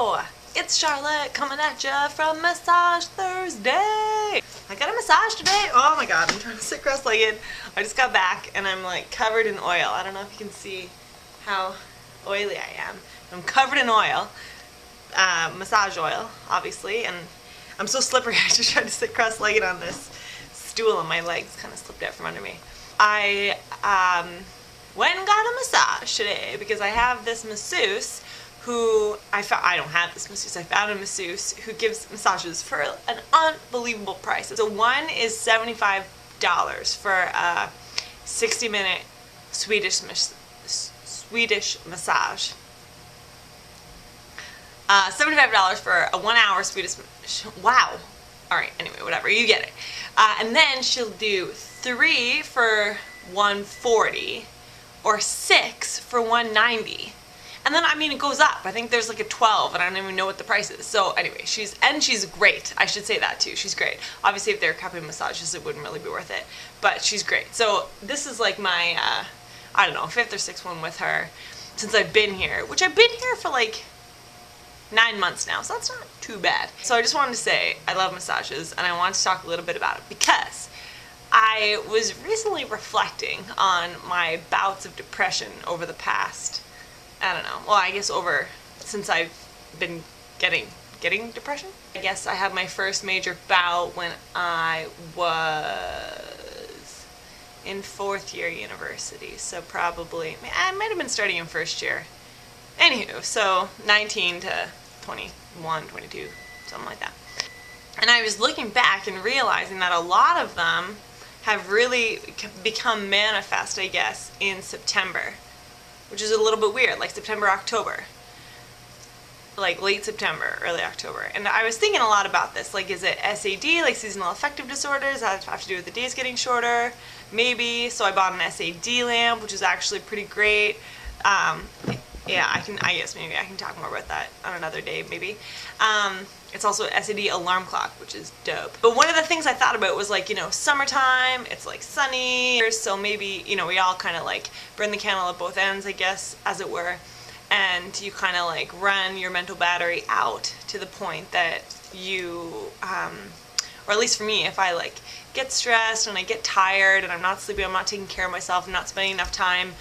Hello! It's Charlotte coming at ya from Massage Thursday. I got a massage today. Oh my god, I'm trying to sit cross-legged. I just got back and I'm like covered in oil. I don't know if you can see how oily I am. I'm covered in oil. Massage oil, obviously, and I'm so slippery I just tried to sit cross-legged on this stool and my legs kind of slipped out from under me. I went and got a massage today because I have this masseuse who I don't have this masseuse. I found a masseuse who gives massages for an unbelievable price. So one is $75 for a 60-minute Swedish massage. $75 for a 1-hour Swedish. Wow. All right. Anyway, whatever. You get it. And then she'll do 3 for $140 or 6 for $190. And then, I mean, it goes up. I think there's like a 12, and I don't even know what the price is. So anyway, she's great. I should say that too. She's great. Obviously, if they're cupping massages, it wouldn't really be worth it. But she's great. So this is like my, I don't know, 5th or 6th one with her since I've been here, which I've been here for like 9 months now. So that's not too bad. So I just wanted to say I love massages, and I wanted to talk a little bit about it because I was recently reflecting on my bouts of depression over the past, I don't know, well, I guess since I've been getting depression. I guess I had my first major bout when I was in 4th year university, so probably, I might have been starting in 1st year. Anywho, so 19 to 21, 22, something like that. And I was looking back and realizing that a lot of them have really become manifest, I guess, in September. Which is a little bit weird, like September, October. Like late September, early October. And I was thinking a lot about this. Like, is it SAD, like seasonal affective disorders? Does that have to do with the days getting shorter? Maybe. So I bought an SAD lamp, which is actually pretty great. Yeah, I guess maybe I can talk more about that on another day, maybe. It's also an SAD alarm clock, which is dope. But one of the things I thought about was like, you know, summertime, it's like sunny, so maybe, you know, we all kind of like burn the candle at both ends, I guess, as it were. And you kind of like run your mental battery out to the point that you, or at least for me, if I like get stressed and I get tired and I'm not sleeping, I'm not taking care of myself, I'm not spending enough time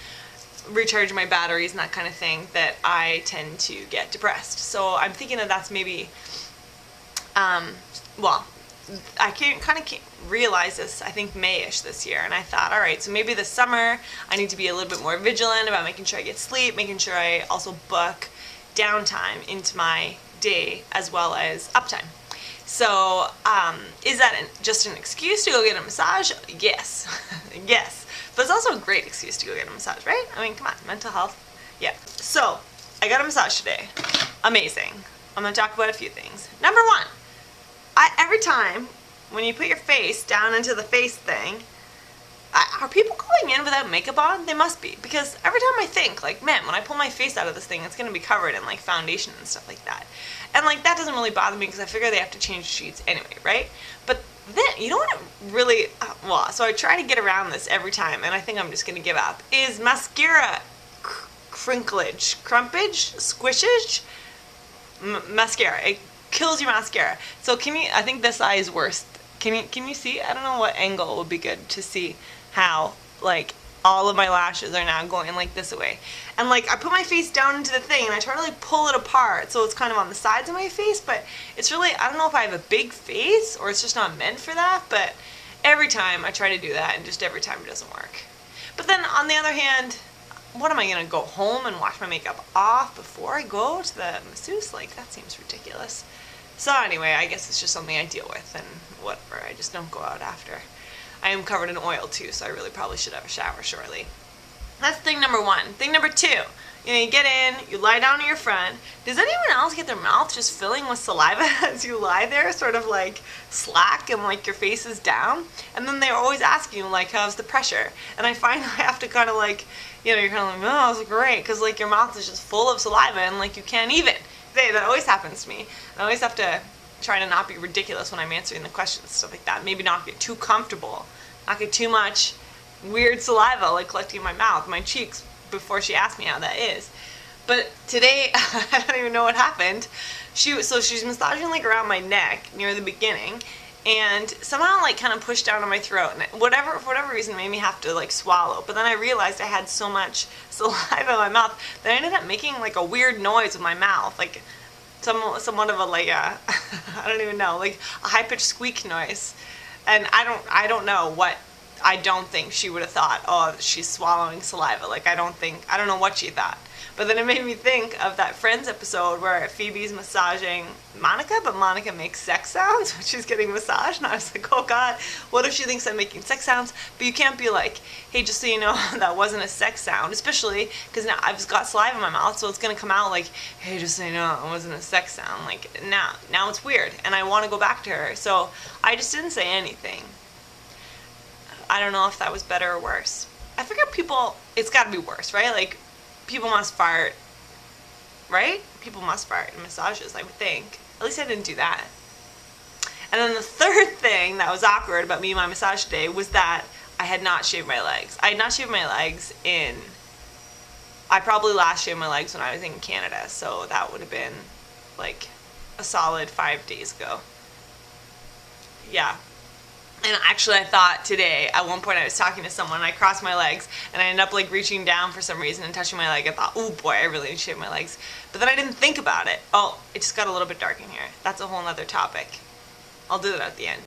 recharging my batteries and that kind of thing, that I tend to get depressed. So I'm thinking that that's maybe, well, I kind of realize this, I think May-ish this year, and I thought, all right, so maybe this summer I need to be a little bit more vigilant about making sure I get sleep, making sure I also book downtime into my day as well as uptime. So is that just an excuse to go get a massage? Yes. Yes. But it's also a great excuse to go get a massage, right? I mean, come on, mental health. Yeah. So I got a massage today. Amazing. I'm going to talk about a few things. Number 1, every time when you put your face down into the face thing, are people going in without makeup on? They must be, because every time I think, like, man, when I pull my face out of this thing, it's going to be covered in, like, foundation and stuff like that. And, like, that doesn't really bother me because I figure they have to change sheets anyway, right? But then, you know what really, well, so I try to get around this every time, and I think I'm just going to give up, is mascara crumpage, squishage, mascara. It kills your mascara. So I think this eye is worse. Can you see? I don't know what angle would be good to see how, like, all of my lashes are now going like this way. And like, I put my face down into the thing and I try to like pull it apart so it's kind of on the sides of my face, but it's really, I don't know if I have a big face or it's just not meant for that, but every time I try to do that and just every time it doesn't work. But then on the other hand, what am I going to go home and wash my makeup off before I go to the masseuse? Like, that seems ridiculous. So anyway, I guess it's just something I deal with and whatever, I just don't go out after. I am covered in oil too, so I really probably should have a shower shortly. That's thing number 1. Thing number 2, you know, you get in, you lie down on your front. Does anyone else get their mouth just filling with saliva as you lie there, sort of like slack and like your face is down? And then they're always asking you, like, how's the pressure? And I find I have to kind of like, you know, you're kind of like, oh, it's great, because like your mouth is just full of saliva and like you can't even. That always happens to me. I always have to try to not be ridiculous when I'm answering the questions, stuff like that. Maybe not get too comfortable, not get too much weird saliva like collecting in my mouth, my cheeks, before she asked me how that is. But today, I don't even know what happened. She's massaging like around my neck near the beginning, and somehow like kind of pushed down on my throat, and for whatever reason made me have to like swallow. But then I realized I had so much saliva in my mouth that I ended up making like a weird noise with my mouth, like somewhat of a like a I don't even know, like a high-pitched squeak noise. And I don't know what, I don't think she would have thought, oh, she's swallowing saliva. Like I don't know what she thought. But then it made me think of that Friends episode where Phoebe's massaging Monica, but Monica makes sex sounds when she's getting massaged. And I was like, oh God, what if she thinks I'm making sex sounds? But you can't be like, hey, just so you know, that wasn't a sex sound. Especially because now I've got saliva in my mouth, so it's going to come out like, hey, just so you know, it wasn't a sex sound. Like now it's weird, and I want to go back to her. So I just didn't say anything. I don't know if that was better or worse. I figure people, it's got to be worse, right? Like, people must fart, right? People must fart in massages, I would think. At least I didn't do that. And then the third thing that was awkward about me and my massage today was that I had not shaved my legs. I had not shaved my legs I probably last shaved my legs when I was in Canada, so that would have been like a solid 5 days ago. Yeah. And actually I thought today, at one point I was talking to someone and I crossed my legs and I ended up like reaching down for some reason and touching my leg. I thought, oh boy, I really need to shave my legs. But then I didn't think about it. Oh, it just got a little bit dark in here. That's a whole nother topic. I'll do that at the end.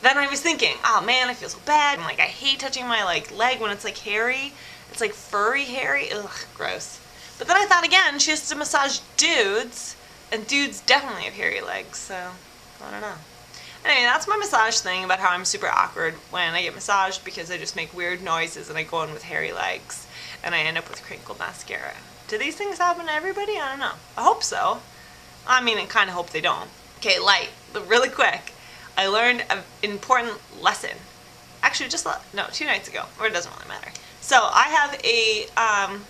Then I was thinking, oh man, I feel so bad. I'm like, I hate touching my like leg when it's like hairy. It's like furry hairy. Ugh, gross. But then I thought again, she has to massage dudes, and dudes definitely have hairy legs, so I don't know. Anyway, that's my massage thing about how I'm super awkward when I get massaged because I just make weird noises and I go in with hairy legs and I end up with crinkled mascara. Do these things happen to everybody? I don't know. I hope so. I mean, I kind of hope they don't. Okay, light, but really quick. I learned an important lesson. Actually, 2 nights ago, or it doesn't really matter. So I have a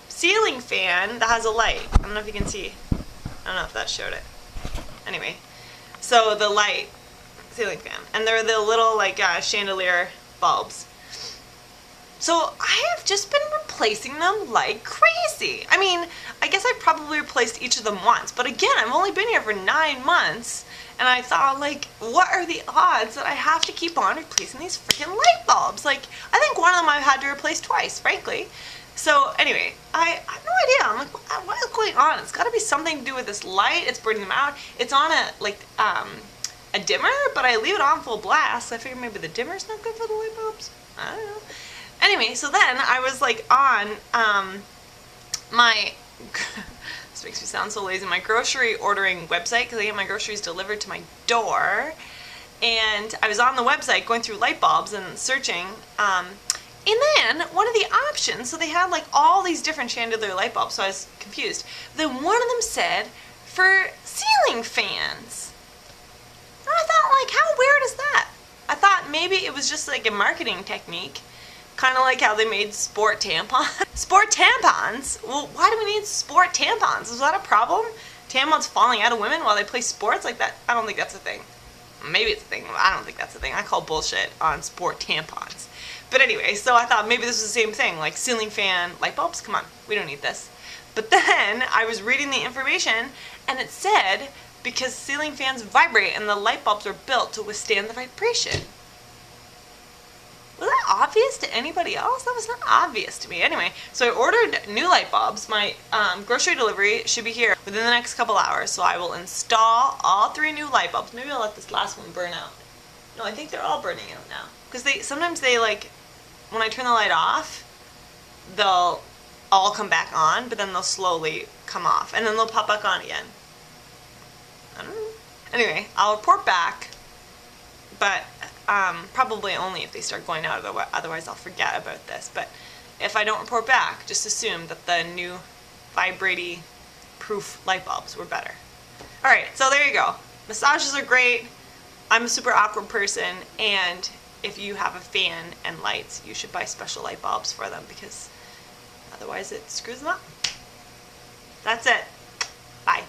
ceiling fan that has a light. I don't know if you can see. I don't know if that showed it. Anyway, so the light ceiling fan, and they're the little like chandelier bulbs. So I have just been replacing them like crazy. I mean, I guess I've probably replaced each of them once, but again, I've only been here for 9 months, and I thought, like, what are the odds that I have to keep on replacing these freaking light bulbs? Like, I think one of them I've had to replace twice, frankly. So anyway, I have no idea. I'm like, what is going on? It's got to be something to do with this light. It's burning them out. It's on a dimmer, but I leave it on full blast. I figured maybe the dimmer's not good for the light bulbs. I don't know. Anyway, so then I was like on my this makes me sound so lazy, my grocery ordering website, because I get my groceries delivered to my door, and I was on the website going through light bulbs and searching, and then one of the options, so they had like all these different chandelier light bulbs, so I was confused. Then one of them said for ceiling fans. And I thought, like, how weird is that? I thought maybe it was just like a marketing technique. Kind of like how they made sport tampons. Sport tampons? Well, why do we need sport tampons? Is that a problem? Tampons falling out of women while they play sports like that? I don't think that's a thing. Maybe it's a thing. I don't think that's a thing. I call bullshit on sport tampons. But anyway, so I thought maybe this was the same thing. Like ceiling fan light bulbs? Come on, we don't need this. But then I was reading the information and it said because ceiling fans vibrate and the light bulbs are built to withstand the vibration. Was that obvious to anybody else? That was not obvious to me. Anyway, so I ordered new light bulbs. My grocery delivery should be here within the next couple hours, so I will install all 3 new light bulbs. Maybe I'll let this last one burn out. No, I think they're all burning out now. Because sometimes they like, when I turn the light off, they'll all come back on, but then they'll slowly come off, and then they'll pop back on again. I don't know. Anyway, I'll report back, but probably only if they start going out, otherwise I'll forget about this. But if I don't report back, just assume that the new vibrating proof light bulbs were better. Alright, so there you go. Massages are great. I'm a super awkward person, and if you have a fan and lights, you should buy special light bulbs for them because otherwise it screws them up. That's it. Bye.